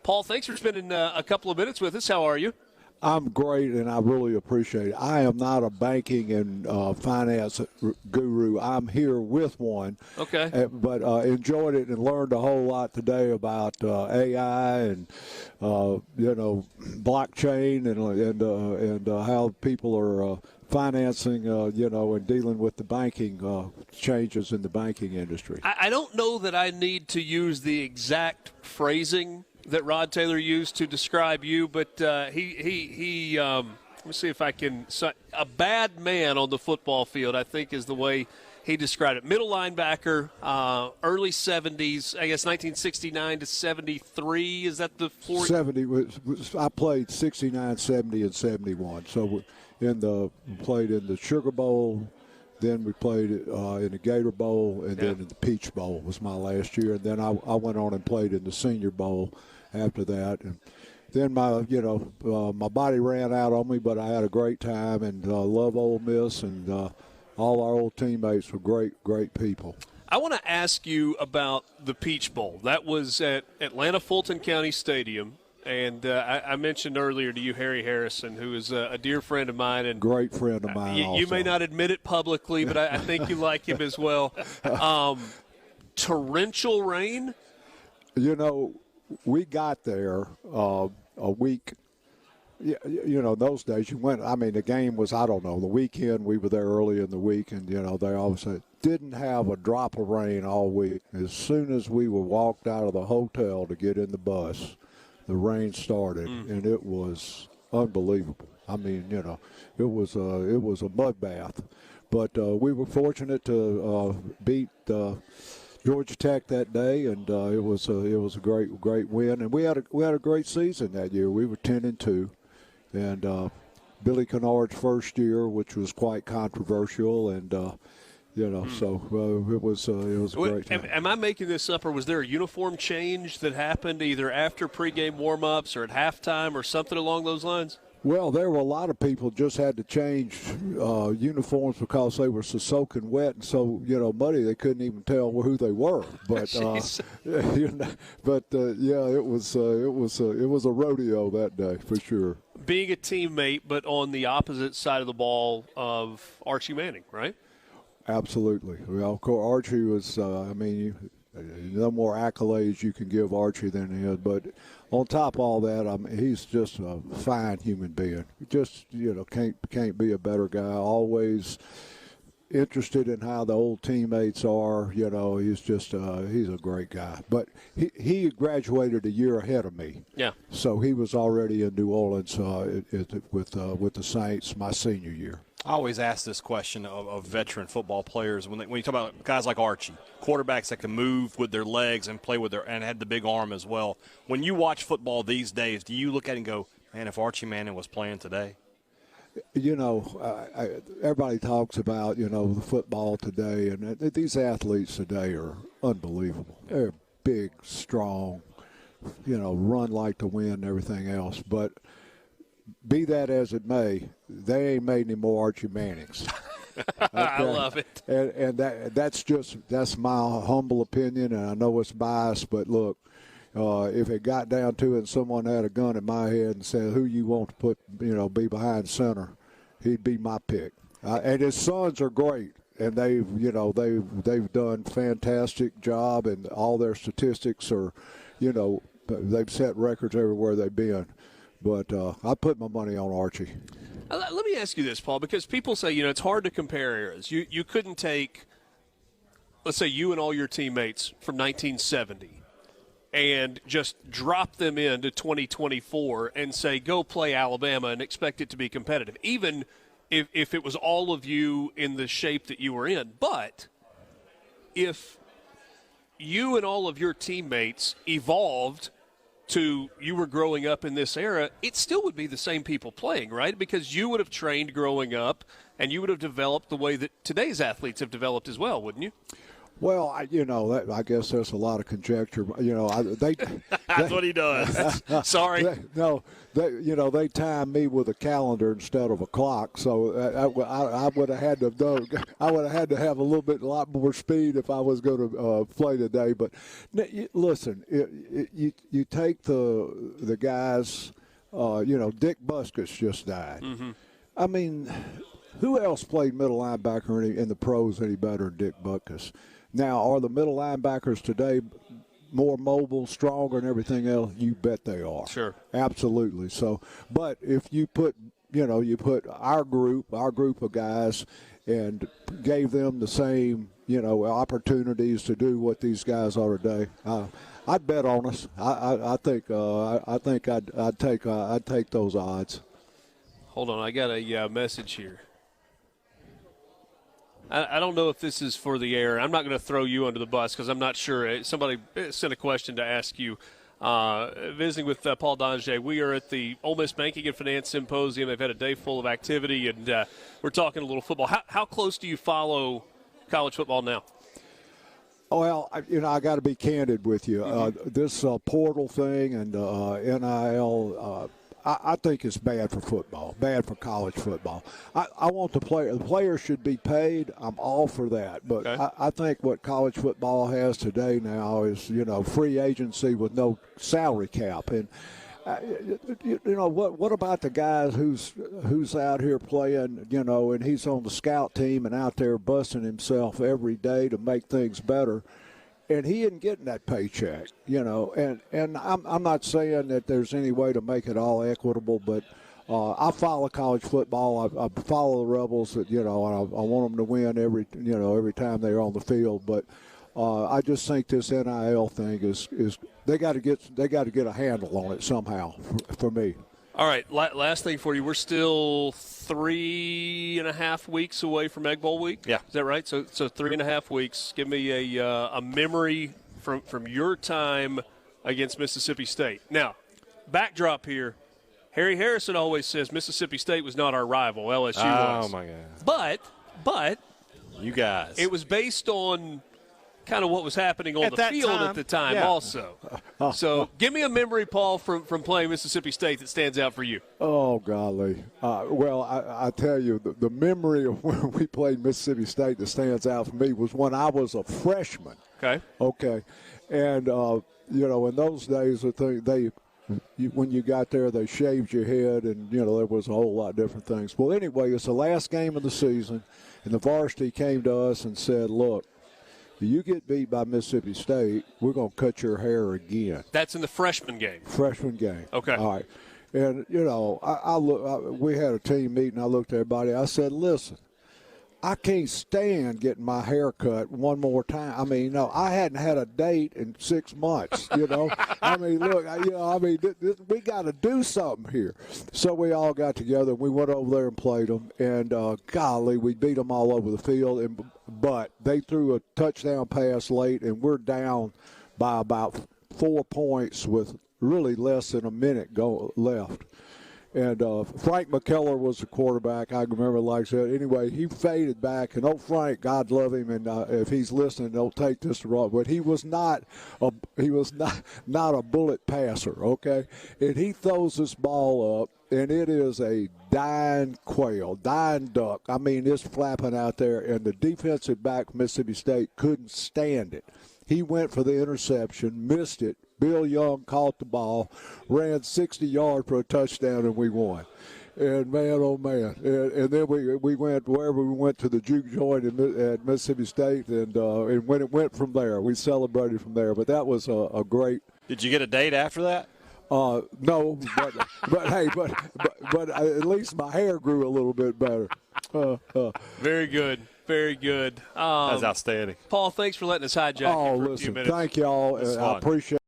Paul, thanks for spending a couple of minutes with us. How are you? I'm great, and I really appreciate it. I am not a banking and finance guru. I'm here with one. Okay. But enjoyed it and learned a whole lot today about AI and, blockchain and how people are financing, and dealing with the banking changes in the banking industry. I don't know that I need to use the exact phrasing that Rod Taylor used to describe you, but he let me see if I can. A bad man on the football field, I think, is the way he described it. Middle linebacker, early 70s, I guess 1969 to 73. Is that the 40? 70 I played 69, 70, and 71. So played in the Sugar Bowl. Then we played in the Gator Bowl, and then in the Peach Bowl was my last year. And then I went on and played in the Senior Bowl after that. And then my body ran out on me, but I had a great time and love Ole Miss, and all our old teammates were great people. I want to ask you about the Peach Bowl. That was at Atlanta Fulton County Stadium. And I mentioned earlier to you Harry Harrison, who is a dear friend of mine. And great friend of mine also. You may not admit it publicly, but I think you like him as well. Torrential rain? We got there a week. Those days you went. I mean, the game was, I don't know, the weekend. We were there early in the week, and, they obviously didn't have a drop of rain all week. As soon as we were walked out of the hotel to get in the bus, the rain started, and it was unbelievable. I mean, it was a mud bath. But we were fortunate to beat Georgia Tech that day, and it was a great win. And we had a great season that year. We were 10-2, and Billy Kennard's first year, which was quite controversial, and so it was a great time. Am I making this up, or was there a uniform change that happened either after pregame warm-ups or at halftime or something along those lines? Well, there were a lot of people just had to change uniforms because they were so soaking wet and so muddy they couldn't even tell who they were. But it was a rodeo that day for sure. Being a teammate, but on the opposite side of the ball of Archie Manning, right? Absolutely. Well, of course, Archie was. No more accolades you can give Archie than he is. But on top of all that, he's just a fine human being. Just can't be a better guy. Always interested in how the old teammates are. He's just he's a great guy. But he graduated a year ahead of me. Yeah. So he was already in New Orleans with the Saints my senior year. I always ask this question of veteran football players when you talk about guys like Archie, quarterbacks that can move with their legs and play with and had the big arm as well. When you watch football these days, do you look at it and go, man, if Archie Manning was playing today? Everybody talks about, the football today, and these athletes today are unbelievable. They're big, strong, run like to win and everything else. But be that as it may, they ain't made any more Archie Mannings. Okay? I love it. And that's my humble opinion, and I know it's biased, but look, if it got down to it and someone had a gun in my head and said, who you want to put, be behind center, he'd be my pick. And his sons are great, and they've done fantastic job, and all their statistics are, they've set records everywhere they've been. But I put my money on Archie. Let me ask you this, Paul, because people say, it's hard to compare eras. You couldn't take, let's say, you and all your teammates from 1970 and just drop them into 2024 and say, go play Alabama and expect it to be competitive, even if it was all of you in the shape that you were in. But if you and all of your teammates evolved to you were growing up in this era, it still would be the same people playing, right? Because you would have trained growing up and you would have developed the way that today's athletes have developed as well, wouldn't you? Well, I guess there's a lot of conjecture. That's what he does. Sorry. They timed me with a calendar instead of a clock, so I would have had to have a lot more speed if I was going to play today. But listen, you take the guys. Dick Buskis just died. Mm-hmm. I mean, who else played middle linebacker in the pros any better than Dick Buskis? Now, are the middle linebackers today more mobile, stronger, and everything else? You bet they are. Sure. Absolutely. So, but if you put our group of guys and gave them the same, opportunities to do what these guys are today, I'd bet on us. I think I'd take those odds. Hold on, I got a message here. I don't know if this is for the air. I'm not going to throw you under the bus because I'm not sure. Somebody sent a question to ask you. Visiting with Paul Dongieux, we are at the Ole Miss Banking and Finance Symposium. They've had a day full of activity, and we're talking a little football. How close do you follow college football now? Well, I got to be candid with you. This portal thing and NIL, I think it's bad for football, bad for college football. I want the players should be paid. I'm all for that. But okay. I think what college football has today now is, free agency with no salary cap. And, what about the guys who's out here playing, and he's on the scout team and out there busting himself every day to make things better. And he isn't getting that paycheck, and I'm not saying that there's any way to make it all equitable, but I follow college football. I follow the Rebels, and I want them to win every time they're on the field. But I just think this NIL thing is they got to get a handle on it somehow for me. All right, last thing for you. We're still 3.5 weeks away from Egg Bowl week. Yeah, is that right? So 3.5 weeks. Give me a memory from your time against Mississippi State. Now, backdrop here. Harry Harrison always says Mississippi State was not our rival. LSU was. Oh my God! But you guys, it was based on kind of what was happening on the field at the time also. So give me a memory, Paul, from playing Mississippi State that stands out for you. Oh, golly. Well, I tell you, the memory of when we played Mississippi State that stands out for me was when I was a freshman. Okay. And, in those days, when you got there, they shaved your head, and, there was a whole lot of different things. Well, anyway, it's the last game of the season, and the varsity came to us and said, look, if you get beat by Mississippi State, we're going to cut your hair again. That's in the freshman game. Freshman game. Okay. All right. And, we had a team meeting. I looked at everybody. I said, listen, I can't stand getting my hair cut one more time. I mean, I hadn't had a date in 6 months, I mean, look, we got to do something here. So we all got together. We went over there and played them. And, golly, we beat them all over the field. But they threw a touchdown pass late, and we're down by about 4 points with really less than a minute left. And Frank McKellar was the quarterback. I remember like I said. Anyway, he faded back, and Frank, God love him, and if he's listening, don't take this wrong, but he was not a bullet passer, okay? And he throws this ball up, and it is a dying duck. I mean, it's flapping out there, and the defensive back from Mississippi State couldn't stand it. He went for the interception, missed it. Bill Young caught the ball, ran 60 yards for a touchdown, and we won. And, man, oh, man. And then we went wherever we went to the juke joint at Mississippi State, and when it went from there, we celebrated from there. But that was a great. Did you get a date after that? No, but hey, but at least my hair grew a little bit better. Very good. Very good. That's outstanding. Paul, thanks for letting us hijack you for a few minutes. Thank y'all. I appreciate it.